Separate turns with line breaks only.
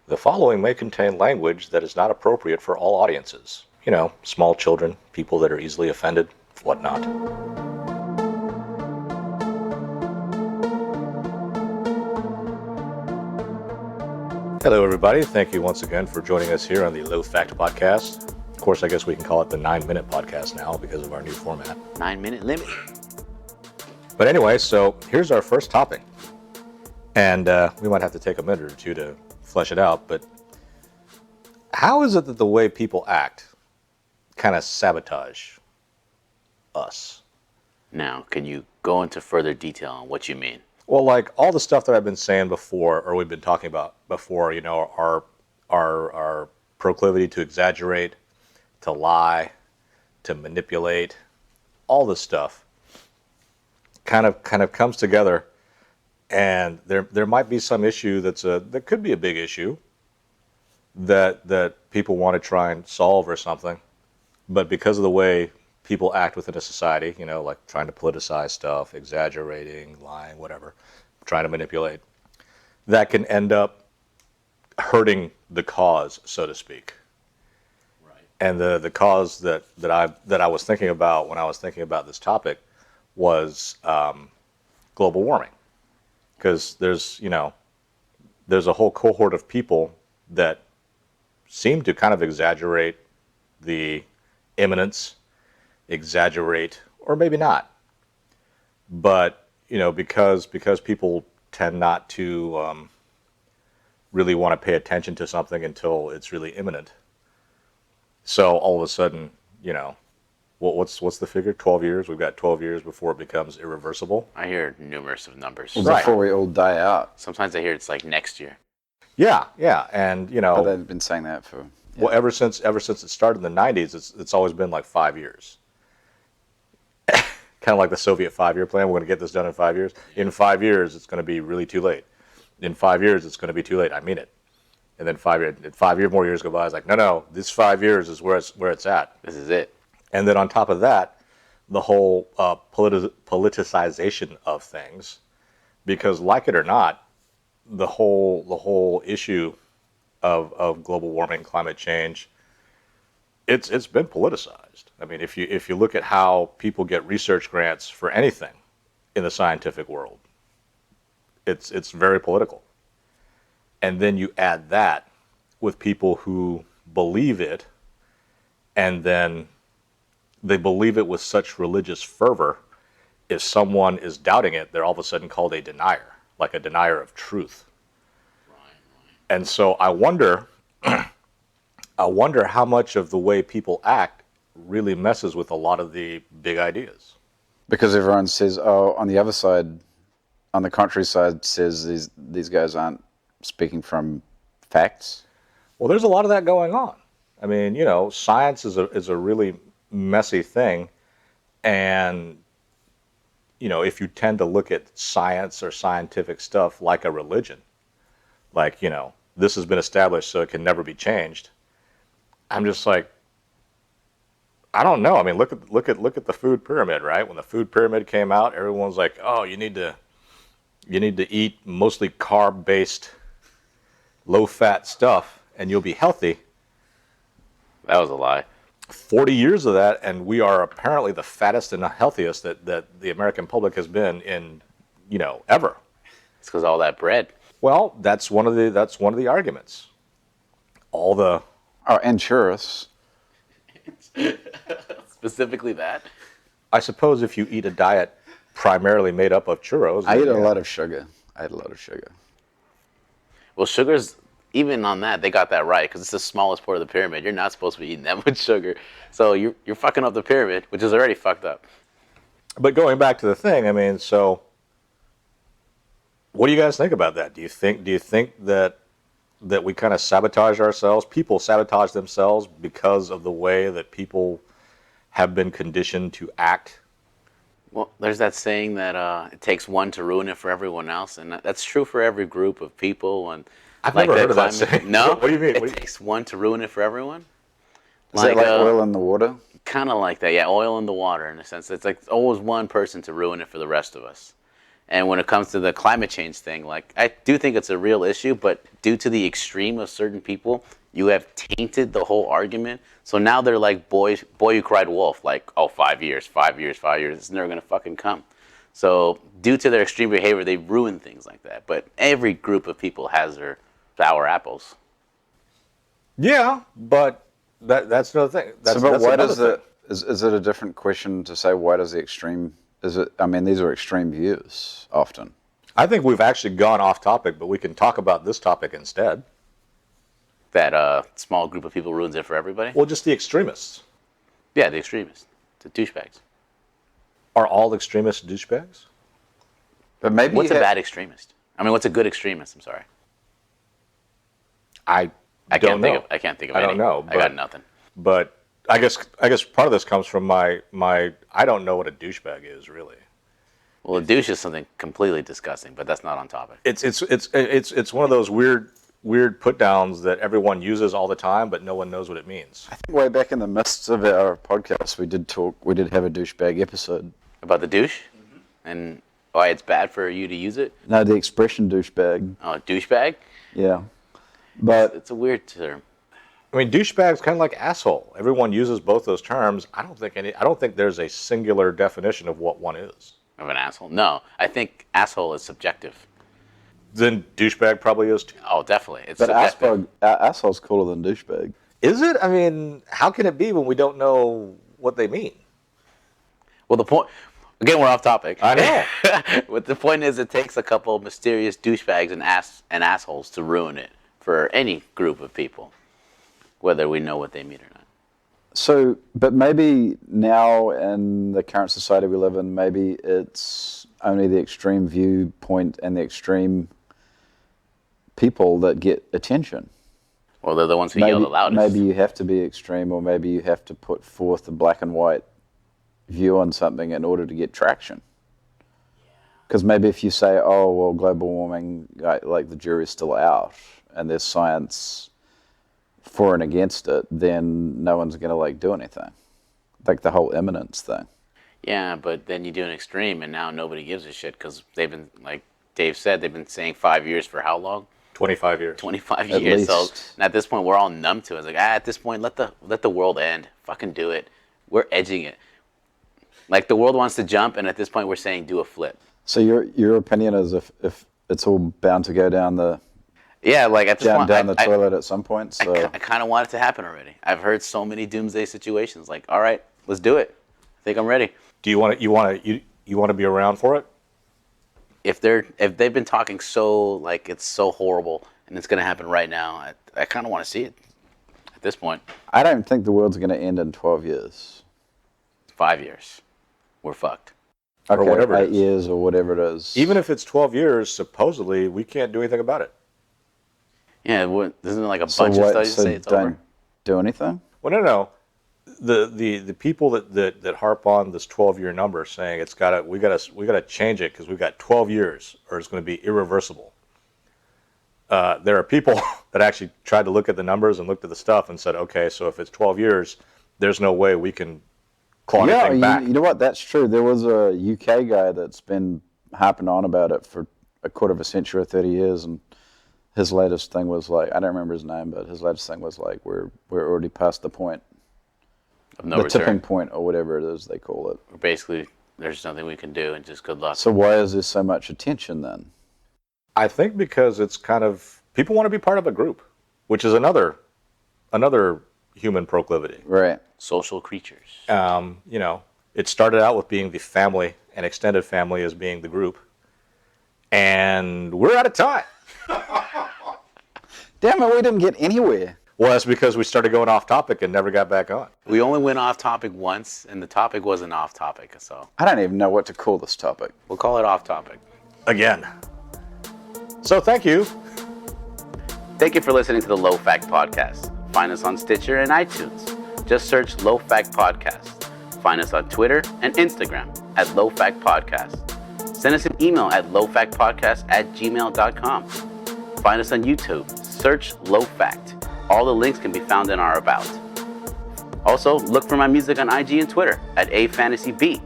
The following may contain language that is not appropriate for all audiences. You know, small children, people that are easily offended, whatnot. Hello, everybody. Thank you once again for joining us here on the Low Fact Podcast. Of course, I guess we can call it the 9-minute podcast now because of our new format.
9-minute limit.
But anyway, so here's our first topic. And we might have to take a minute or two to flesh it out, but how is it that the way people act kind of sabotage us? Now,
can you go into further detail on what you mean?
Well, like all the stuff that I've been saying before, or we've been talking about before, you know, our proclivity to exaggerate, to lie, to manipulate, all this stuff kind of comes together, and there might be some issue that could be a big issue that people want to try and solve or something, but because of the way people act within a society, you know, like trying to politicize stuff, exaggerating, lying, whatever, trying to manipulate, that can end up hurting the cause, so to speak. Right. And the cause that I was thinking about when I was thinking about this topic was global warming, because there's a whole cohort of people that seem to kind of exaggerate the imminence, exaggerate, or maybe not. But, you know, because people tend not to really want to pay attention to something until it's really imminent. So all of a sudden, you know, what's the figure? 12 years? We've got 12 years before it becomes irreversible.
I hear numerous of numbers.
Well, before we all die out.
Sometimes I hear it's like next year.
Yeah, and you know.
But they've been saying that for. Yeah.
Well, ever since it started in the 90s, it's always been like 5 years. Kind of like the Soviet 5-year plan. We're going to get this done in 5 years. In 5 years, it's going to be really too late. In 5 years, it's going to be too late. I mean it. And then 5 more years go by. It's like, no, this 5 years is where it's at.
This is it.
And then on top of that, the whole politicization of things, because like it or not, the whole issue of global warming, climate change, it's been politicized. I mean, if you look at how people get research grants for anything in the scientific world, it's very political. And then you add that with people who believe it, and then they believe it with such religious fervor. If someone is doubting it, they're all of a sudden called a denier, like a denier of truth. Right. And so I wonder how much of the way people act really messes with a lot of the big ideas.
Because everyone says, oh, on the other side, on the contrary side, says these guys aren't speaking from facts.
Well, there's a lot of that going on. I mean, you know, science is a really messy thing, and you know, if you tend to look at science or scientific stuff like a religion, like, you know, this has been established so it can never be changed, I'm just like, I don't know. I mean, look at the food pyramid, right? When the food pyramid came out, everyone's like, oh, you need to eat mostly carb-based, low-fat stuff and you'll be healthy.
That was a lie.
40 years of that, and we are apparently the fattest and the healthiest that the American public has been in, you know, ever.
It's because all that bread.
Well, that's one of the arguments.
And churros.
Specifically that.
I suppose if you eat a diet primarily made up of churros.
I ate a lot of sugar.
Well, sugar's, even on that, they got that right, because it's the smallest part of the pyramid. You're not supposed to be eating that much sugar. So you're fucking up the pyramid, which is already fucked up.
But going back to the thing, I mean, so what do you guys think about that? Do you think that we kind of sabotage ourselves? People sabotage themselves because of the way that people have been conditioned to act?
Well, there's that saying that it takes one to ruin it for everyone else, and that's true for every group of people. And
I've never heard of that saying.
No?
What do you mean?
It takes one to ruin it for everyone?
Is that like oil in the water?
Kind of like that, yeah, oil in the water in a sense. It's like always one person to ruin it for the rest of us. And when it comes to the climate change thing, like I do think it's a real issue, but due to the extreme of certain people, you have tainted the whole argument. So now they're like boy who cried wolf, like, oh, 5 years, 5 years, 5 years, it's never gonna fucking come. So due to their extreme behavior, they ruin things like that. But every group of people has their sour apples.
Yeah, but that's another thing. That's,
but
that's
why
another
does
thing.
is it a different question to say why does the extreme? Is it? I mean, these are extreme views often.
I think we've actually gone off topic, but we can talk about this topic instead.
That small group of people ruins it for everybody.
Well, just the extremists.
Yeah, the extremists, the douchebags.
Are all extremists douchebags?
But maybe
What's a bad extremist? I mean, what's a good extremist? I'm sorry.
I
can't
don't know.
I can't think of
I
any.
don't know.
I got nothing.
But I guess part of this comes from my I don't know what a douchebag is really.
Well, a douche is something completely disgusting, but that's not on topic.
It's one of those weird put downs that everyone uses all the time, but no one knows what it means.
I think way back in the midst of our podcast, we did have a douchebag episode.
About the douche? And why it's bad for you to use it?
No, the expression douchebag.
Oh, douchebag?
Yeah, but
It's a weird term.
I mean, douchebag's kind of like asshole. Everyone uses both those terms. I don't think there's a singular definition of what one is.
Of an asshole? No, I think asshole is subjective.
Then douchebag probably is too.
Oh, definitely. It's
but
subjective.
asshole's cooler than douchebag.
Is it? I mean, how can it be when we don't know what they mean?
Well, the point... Again, we're off topic.
I know.
But the point is, it takes a couple of mysterious douchebags and assholes to ruin it for any group of people, whether we know what they mean or not.
So, but maybe now in the current society we live in, maybe it's only the extreme viewpoint and the extreme people that get attention.
Well, they're the ones who yell the loudest.
Maybe you have to be extreme, or maybe you have to put forth a black and white view on something in order to get traction. Because maybe if you say, oh, well, global warming, like the jury's still out, and there's science for and against it, then no one's going to like do anything. Like the whole imminence thing.
Yeah, but then you do an extreme, and now nobody gives a shit because they've been, like Dave said, they've been saying 5 years for how long?
25 years.
25
At
years.
least.
So at this point, we're all numb to it. It's like, at this point, let the world end. Fucking do it. We're edging it. Like the world wants to jump, and at this point, we're saying do a flip.
So your opinion is if it's all bound to go down the
Yeah, like at this point,
down the toilet at some point. So
I kind of want it to happen already. I've heard so many doomsday situations. Like, all right, let's do it. I think I'm ready.
Do you want to be around for it?
If they've been talking so like it's so horrible and it's gonna happen right now, I kind of want to see it. At this point,
I don't think the world's going to end in 12 years.
5 years, we're fucked.
Okay,
Or whatever it
8
is.
years or whatever it is.
Even if it's 12 years, supposedly we can't do anything about it.
Yeah, isn't it like a
so
bunch of studies that say it's
don't
over?
do anything?
Well, no. The people that harp on this 12-year number, saying we gotta change it because we've got 12 years or it's going to be irreversible. There are people that actually tried to look at the numbers and looked at the stuff and said, okay, so if it's 12 years, there's no way we can claw anything back.
You know what? That's true. There was a UK guy that's been harping on about it for a quarter of a century or 30 years, and his latest thing was like, I don't remember his name, but his latest thing was like, we're already past the point,
Of no
the
return.
tipping point or whatever it is they call it.
Basically, there's nothing we can do, and just good luck.
So why is there so much attention then?
I think because it's kind of people want to be part of a group, which is another human proclivity.
Right.
Social creatures.
It started out with being the family and extended family as being the group, and we're out of time.
Damn it, we didn't get anywhere.
Well, that's because we started going off topic and never got back on.
We only went off topic once, and the topic wasn't off topic, so
I don't even know what to call this topic.
we'll call it off topic.
Again. So thank you.
Thank you for listening to the Low Fact Podcast. Find us on Stitcher and iTunes. Just search Low Fact Podcast. Find us on Twitter and Instagram at Low Fact Podcast. Send us an email at lowfactpodcast@gmail.com. Find us on YouTube. Search Low Fact. All the links can be found in our About. Also, look for my music on IG and Twitter at AFantasyB.